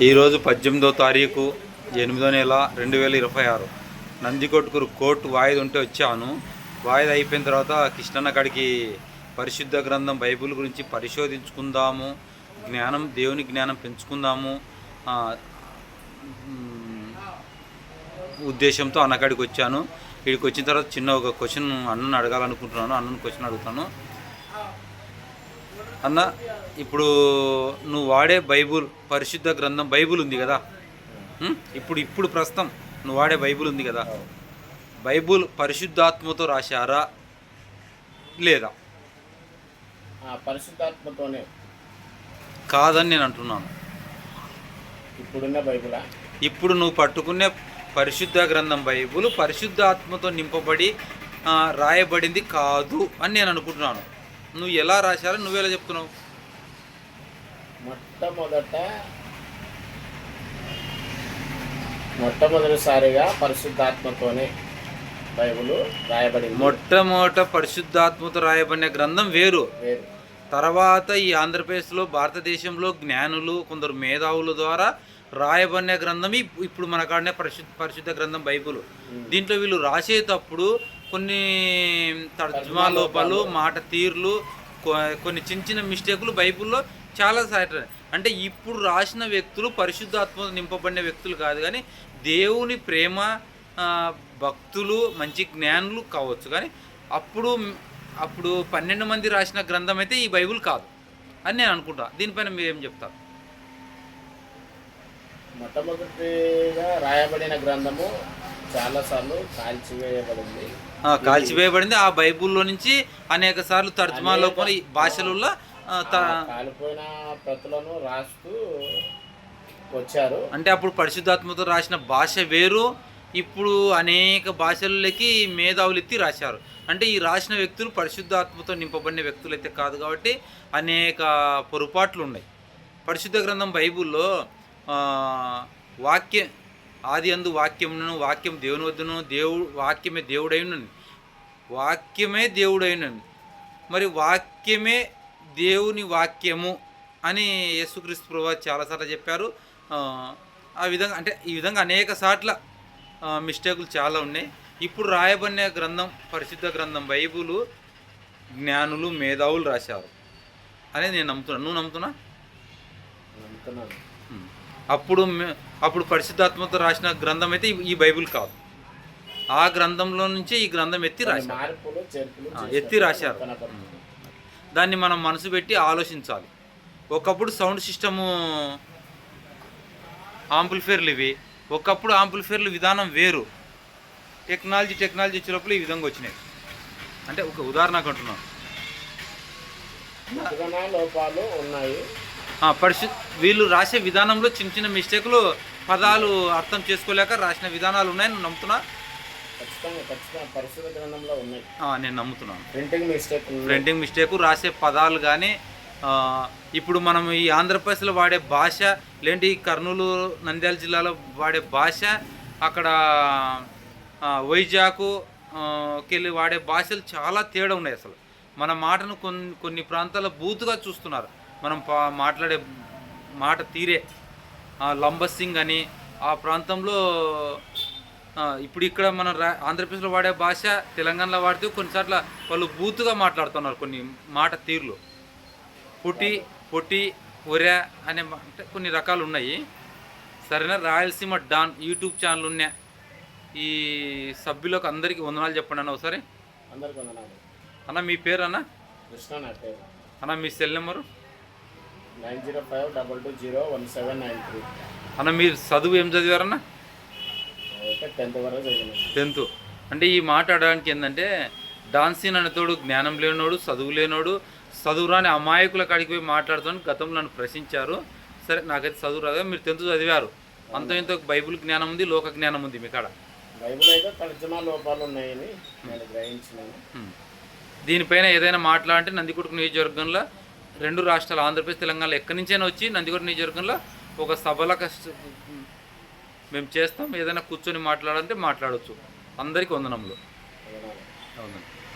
ఈరోజు 18వ తారీఖు 8వ నెల 2026 నందికొట్కూరు కోర్టు వాయిదా ఉంటే వచ్చాను. వాయిదా అయిపోయిన తర్వాత కృష్ణన్న కాడికి పరిశుద్ధ గ్రంథం బైబిల్ గురించి పరిశోధించుకుందాము, దేవుని జ్ఞానం పెంచుకుందాము ఉద్దేశంతో అన్నకాడికి వచ్చాను. ఇక్కడికి వచ్చిన తర్వాత చిన్న ఒక క్వశ్చన్ అన్నను అడగాలనుకుంటున్నాను. అన్నను క్వశ్చన్ అడుగుతాను. అన్న, ఇప్పుడు నువ్వు వాడే బైబుల్ పరిశుద్ధ గ్రంథం బైబుల్ ఉంది కదా, ఇప్పుడు ప్రస్తుతం నువ్వు వాడే బైబుల్ ఉంది కదా, బైబుల్ పరిశుద్ధాత్మతో రాశారా లేదా? పరిశుద్ధాత్మతోనే కాదని నేను అంటున్నాను. ఇప్పుడున్న బైబులా? ఇప్పుడు నువ్వు పట్టుకునే పరిశుద్ధ గ్రంథం బైబుల్ పరిశుద్ధాత్మతో నింపబడి రాయబడింది కాదు అని నేను అనుకుంటున్నాను. నువ్వు ఎలా రాశారో నువ్వెలా చెప్తున్నావు? మొట్టమొదటిసారిగా పరిశుద్ధాత్మతోనే బైబిల్ రాయబడింది. మొట్టమొదట పరిశుద్ధాత్మతో రాయబడిన గ్రంథం వేరు. తర్వాత ఈ ఆంధ్రప్రదేశ్లో భారతదేశంలో జ్ఞానులు కొందరు మేధావుల ద్వారా రాయబడిన గ్రంథం ఇప్పుడు మన కాడనే పరిశుద్ధ గ్రంథం బైబిల్. దీంట్లో వీళ్ళు రాసేటప్పుడు కొన్ని తర్జుమా లోపాలు, మాట తీర్లు, కొన్ని చిన్న చిన్న మిస్టేకులు బైబిల్లో చాలా సాటాయి. అంటే ఇప్పుడు రాసిన వ్యక్తులు పరిశుద్ధాత్మ నింపబడిన వ్యక్తులు కాదు, కానీ దేవుని ప్రేమ భక్తులు, మంచి జ్ఞానులు కావచ్చు. కానీ అప్పుడు 12 మంది రాసిన గ్రంథం అయితే ఈ బైబిల్ కాదు అని నేను అనుకుంటా. దీనిపైన మీరు ఏం చెప్తారు? మొట్టమొదటిగా రాయబడిన గ్రంథము చాలాసార్లు కాల్చివేయబడింది. ఆ బైబుల్లో నుంచి అనేక సార్లు తర్జుమాలో కొన్ని భాషలలో కాలిపోయిన ప్రతులను రాస్తూ వచ్చారు. అంటే అప్పుడు పరిశుద్ధాత్మతో రాసిన భాష వేరు, ఇప్పుడు అనేక భాషలకి మేధావులు ఎత్తి రాశారు. అంటే ఈ రాసిన వ్యక్తులు పరిశుద్ధాత్మతో నింపబడిన వ్యక్తులు అయితే కాదు, కాబట్టి అనేక పొరపాట్లు ఉన్నాయి. పరిశుద్ధ గ్రంథం బైబుల్లో వాక్యం ఆది అందు వాక్యమును, వాక్యం దేవుని వద్దను, వాక్యమే దేవుడైనను, వాక్యమే దేవుడైనను, మరి వాక్యమే దేవుని వాక్యము అని యేసుక్రీస్తు ప్రభువు చాలాసార్లు చెప్పారు. ఆ విధంగా అంటే ఈ విధంగా అనేక సార్ల మిస్టేకులు చాలా ఉన్నాయి. ఇప్పుడు రాయబడిన గ్రంథం పరిశుద్ధ గ్రంథం బైబుల్ జ్ఞానులు, మేధావులు రాశారు అనేది నేను నమ్ముతున్నాను. నువ్వు నమ్ముతున్నాను? అప్పుడు పరిశుద్ధాత్మతో రాసిన గ్రంథం అయితే ఈ బైబిల్ కాదు. ఆ గ్రంథంలో నుంచి ఈ గ్రంథం ఎత్తి రాశారు. దాన్ని మనం మనసు పెట్టి ఆలోచించాలి. ఒకప్పుడు సౌండ్ సిస్టము ఆంప్లిఫైర్లు ఇవి, ఒకప్పుడు ఆంప్లిఫైర్లు విధానం వేరు. టెక్నాలజీ వచ్చినప్పుడు ఈ విధంగా వచ్చినాయి. అంటే ఒక ఉదాహరణకు అంటున్నాను. లోపాలు ఉన్నాయి. వీళ్ళు రాసే విధానంలో చిన్న చిన్న మిస్టేకులు, పదాలు అర్థం చేసుకోలేక రాసిన విధానాలు ఉన్నాయని నువ్వు నమ్ముతున్నా? నేను నమ్ముతున్నాను. ప్రింటింగ్ మిస్టేక్, రాసే పదాలు కానీ ఇప్పుడు మనం ఈ ఆంధ్రప్రదేశ్లో వాడే భాష, లేదంటే ఈ కర్నూలు, నంద్యాల జిల్లాలో వాడే భాష, అక్కడ వైజాగ్కి వాడే భాషలు చాలా తేడా ఉన్నాయి. అసలు మన మాటను కొన్ని ప్రాంతాల్లో బూతుగా చూస్తున్నారు. మనం మాట్లాడే మాట తీరే లంబసింగ్ అని ఆ ప్రాంతంలో, ఇప్పుడు ఇక్కడ మన ఆంధ్రప్రదేశ్లో వాడే భాష తెలంగాణలో వాడితే కొన్నిసార్లు వాళ్ళు బూతుగా మాట్లాడుతున్నారు. కొన్ని మాట తీరులు పొట్టి ఒరా అనే అంటే కొన్ని రకాలు ఉన్నాయి. సరేనా? రాయలసీమ డాన్ యూట్యూబ్ ఛానల్ ఉన్నాయి. ఈ సభ్యులకు అందరికీ వందనాలు చెప్పండి అన్న ఒకసారి. అన్న మీ పేరు అన్న? అన్న మీ సెల్ నెంబరు? 9052201793. అన్న మీరు చదువు ఏం చదివారన్న? 10th. అంటే ఈ మాట్లాడడానికి ఏంటంటే డాన్సీన్ అనేతోడు జ్ఞానం లేనోడు, చదువు లేనోడు, చదువు రాని అమాయకుల కాడికి పోయి మాట్లాడుతాను గతంలో నన్ను ప్రశ్నించారు. సరే, నాకైతే చదువు రాదు. మీరు 10th చదివారు, అంత ఇంత బైబిల్ జ్ఞానం ఉంది, లోక జ్ఞానం ఉంది మీ కాడ. బైబిల్ అయితే తర్జుమా లోపాలు ఉన్నాయని నేను గ్రహించినాను. దీనిపైన ఏదైనా మాట్లాడంటే నందికొట్కూరు నియోజకవర్గంలో 2 రాష్ట్రాలు ఆంధ్రప్రదేశ్, తెలంగాణలో ఎక్కడి నుంచైనా వచ్చి నందికొట్కూరు నియోజకవర్గంలో ఒక సభలో మేము చేస్తాం. ఏదైనా కూర్చొని మాట్లాడాలంటే మాట్లాడవచ్చు. అందరికీ వందనములు. అవునండి.